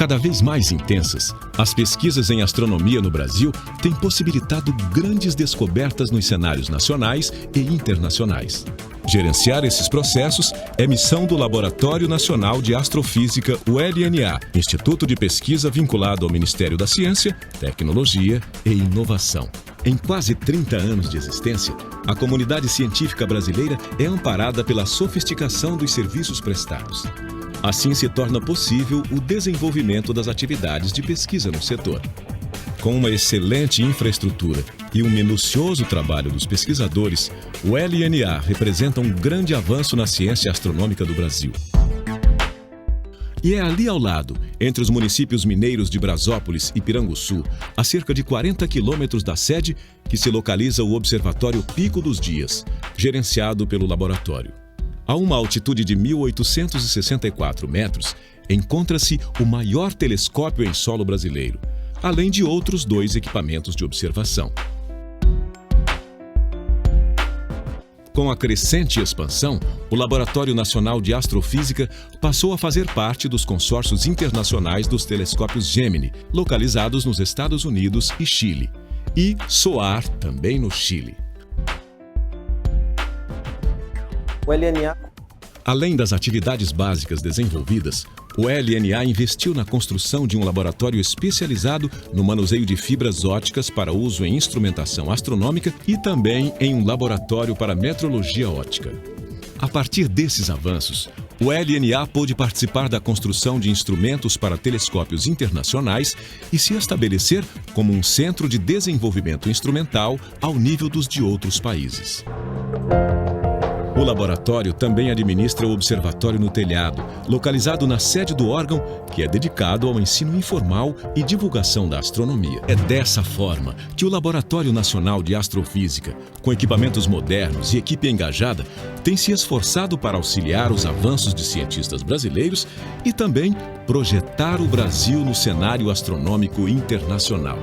Cada vez mais intensas, as pesquisas em astronomia no Brasil têm possibilitado grandes descobertas nos cenários nacionais e internacionais. Gerenciar esses processos é missão do Laboratório Nacional de Astrofísica, o LNA, instituto de pesquisa vinculado ao Ministério da Ciência, Tecnologia e Inovação. Em quase 30 anos de existência, a comunidade científica brasileira é amparada pela sofisticação dos serviços prestados. Assim se torna possível o desenvolvimento das atividades de pesquisa no setor. Com uma excelente infraestrutura e um minucioso trabalho dos pesquisadores, o LNA representa um grande avanço na ciência astronômica do Brasil. E é ali ao lado, entre os municípios mineiros de Brasópolis e Piranguçu, a cerca de 40 quilômetros da sede, que se localiza o Observatório Pico dos Dias, gerenciado pelo laboratório. A uma altitude de 1.864 metros, encontra-se o maior telescópio em solo brasileiro, além de outros 2 equipamentos de observação. Com a crescente expansão, o Laboratório Nacional de Astrofísica passou a fazer parte dos consórcios internacionais dos telescópios Gemini, localizados nos Estados Unidos e Chile, e SOAR, também no Chile. O LNA. Além das atividades básicas desenvolvidas, o LNA investiu na construção de um laboratório especializado no manuseio de fibras óticas para uso em instrumentação astronômica e também em um laboratório para metrologia óptica. A partir desses avanços, o LNA pôde participar da construção de instrumentos para telescópios internacionais e se estabelecer como um centro de desenvolvimento instrumental ao nível dos de outros países. O laboratório também administra o Observatório no Telhado, localizado na sede do órgão, que é dedicado ao ensino informal e divulgação da astronomia. É dessa forma que o Laboratório Nacional de Astrofísica, com equipamentos modernos e equipe engajada, tem se esforçado para auxiliar os avanços de cientistas brasileiros e também projetar o Brasil no cenário astronômico internacional.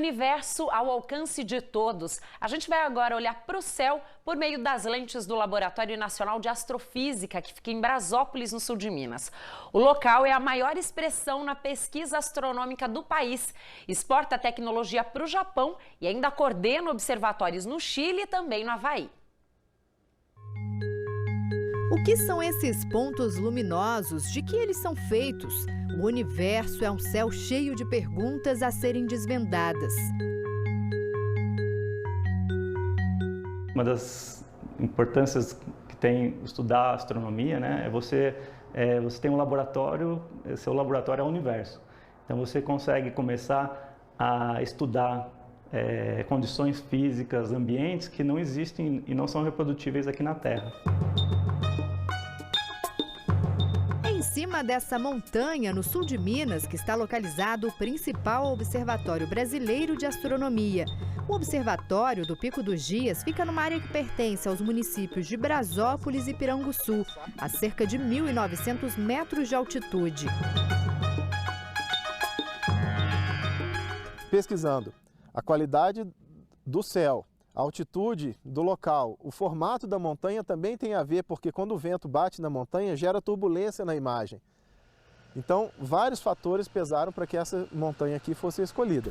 universo ao alcance de todos. A gente vai agora olhar para o céu por meio das lentes do Laboratório Nacional de Astrofísica, que fica em Brasópolis, no sul de Minas. O local é a maior expressão na pesquisa astronômica do país. Exporta tecnologia para o Japão e ainda coordena observatórios no Chile e também no Havaí. O que são esses pontos luminosos? De que eles são feitos? O universo é um céu cheio de perguntas a serem desvendadas. Uma das importâncias que tem estudar astronomia, né, é você tem um laboratório, seu laboratório é o universo. Então você consegue começar a estudar condições físicas, ambientes que não existem e não são reprodutíveis aqui na Terra. Em cima dessa montanha, no sul de Minas, que está localizado o principal observatório brasileiro de astronomia. O observatório do Pico dos Dias fica numa área que pertence aos municípios de Brasópolis e Piranguçu, a cerca de 1.900 metros de altitude. Pesquisando a qualidade do céu, a altitude do local, o formato da montanha também tem a ver, porque quando o vento bate na montanha, gera turbulência na imagem. Então, vários fatores pesaram para que essa montanha aqui fosse escolhida.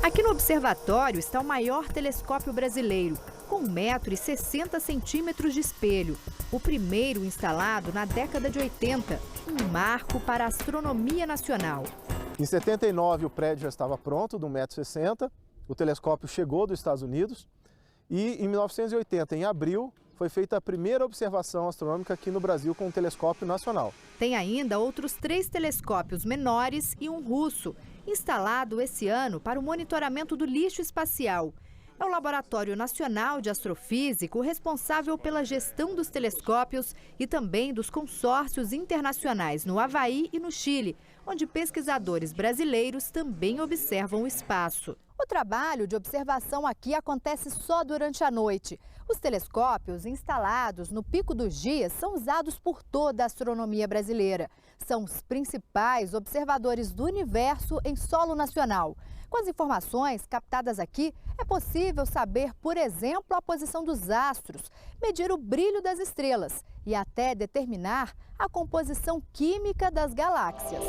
Aqui no observatório está o maior telescópio brasileiro, com 1,60 m de espelho. O primeiro instalado na década de 80, um marco para a astronomia nacional. Em 79, o prédio já estava pronto, de 1,60 m. O telescópio chegou dos Estados Unidos. E em 1980, em abril, foi feita a primeira observação astronômica aqui no Brasil com um telescópio nacional. Tem ainda outros 3 telescópios menores e um russo, instalado esse ano para o monitoramento do lixo espacial. É o Laboratório Nacional de Astrofísica o responsável pela gestão dos telescópios e também dos consórcios internacionais no Havaí e no Chile, onde pesquisadores brasileiros também observam o espaço. O trabalho de observação aqui acontece só durante a noite. Os telescópios instalados no Pico dos Dias são usados por toda a astronomia brasileira. São os principais observadores do universo em solo nacional. Com as informações captadas aqui, é possível saber, por exemplo, a posição dos astros, medir o brilho das estrelas e até determinar a composição química das galáxias.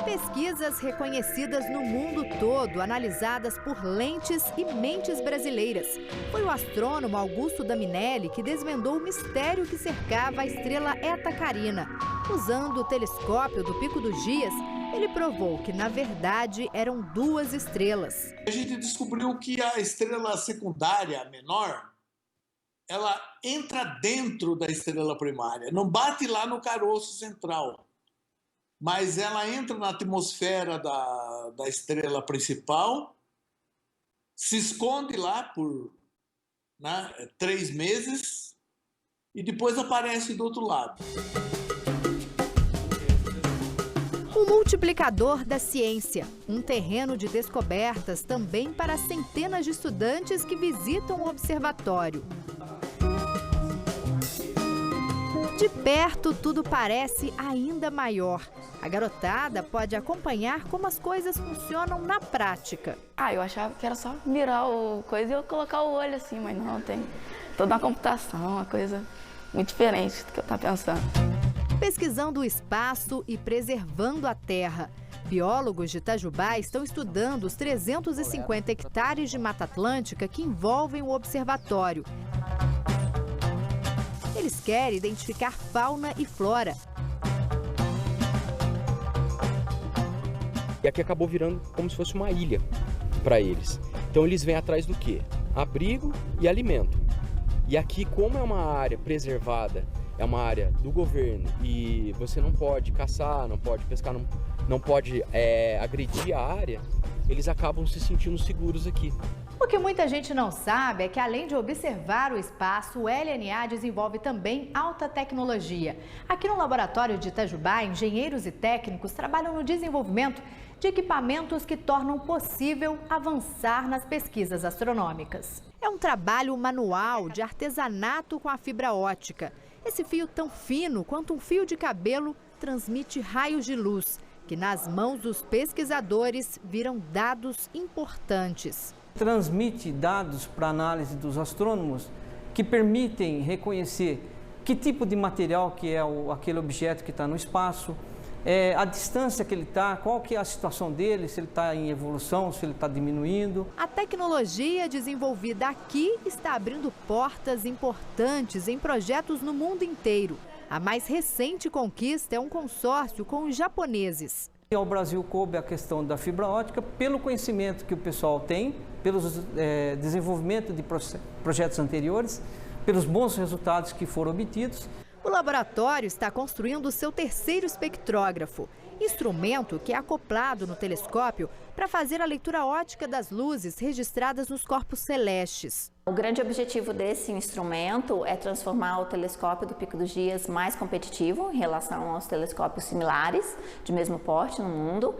Pesquisas reconhecidas no mundo todo, analisadas por lentes e mentes brasileiras. Foi o astrônomo Augusto Daminelli que desvendou o mistério que cercava a estrela Eta Carina. Usando o telescópio do Pico dos Dias, ele provou que, na verdade, eram 2 estrelas. A gente descobriu que a estrela secundária menor, ela entra dentro da estrela primária, não bate lá no caroço central. Mas ela entra na atmosfera da estrela principal, se esconde lá por 3 meses e depois aparece do outro lado. O multiplicador da ciência, um terreno de descobertas também para centenas de estudantes que visitam o observatório. De perto, tudo parece ainda maior. A garotada pode acompanhar como as coisas funcionam na prática. Eu achava que era só virar o coisa e eu colocar o olho assim, mas não, tem toda uma computação, uma coisa muito diferente do que eu estava pensando. Pesquisando o espaço e preservando a terra. Biólogos de Itajubá estão estudando os 350 hectares de Mata Atlântica que envolvem o observatório. Eles querem identificar fauna e flora. E aqui acabou virando como se fosse uma ilha para eles. Então eles vêm atrás do quê? Abrigo e alimento. E aqui, como é uma área preservada, é uma área do governo e você não pode caçar, não pode pescar, não pode agredir a área, eles acabam se sentindo seguros aqui. O que muita gente não sabe é que, além de observar o espaço, o LNA desenvolve também alta tecnologia. Aqui no laboratório de Itajubá, engenheiros e técnicos trabalham no desenvolvimento de equipamentos que tornam possível avançar nas pesquisas astronômicas. É um trabalho manual de artesanato com a fibra ótica. Esse fio tão fino quanto um fio de cabelo transmite raios de luz, que nas mãos dos pesquisadores viram dados importantes. Transmite dados para análise dos astrônomos que permitem reconhecer que tipo de material que é aquele objeto que está no espaço, a distância que ele está, qual que é a situação dele, se ele está em evolução, se ele está diminuindo. A tecnologia desenvolvida aqui está abrindo portas importantes em projetos no mundo inteiro. A mais recente conquista é um consórcio com os japoneses. Ao Brasil coube a questão da fibra ótica, pelo conhecimento que o pessoal tem, pelo desenvolvimento de projetos anteriores, pelos bons resultados que foram obtidos. O laboratório está construindo o seu terceiro espectrógrafo, instrumento que é acoplado no telescópio para fazer a leitura ótica das luzes registradas nos corpos celestes. O grande objetivo desse instrumento é transformar o telescópio do Pico dos Dias mais competitivo em relação aos telescópios similares, de mesmo porte no mundo,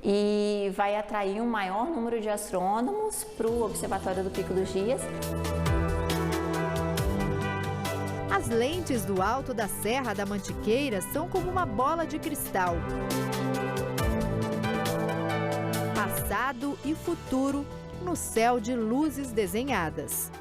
e vai atrair um maior número de astrônomos para o Observatório do Pico dos Dias. As lentes do alto da Serra da Mantiqueira são como uma bola de cristal. Passado e futuro no céu de luzes desenhadas.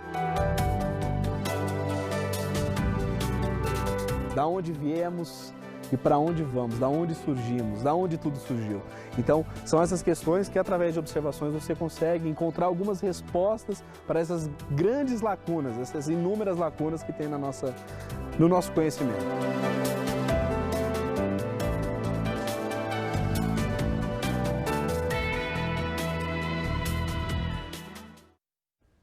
Da onde viemos e para onde vamos, da onde surgimos, da onde tudo surgiu. Então, são essas questões que, através de observações, você consegue encontrar algumas respostas para essas grandes lacunas, essas inúmeras lacunas que tem no nosso conhecimento.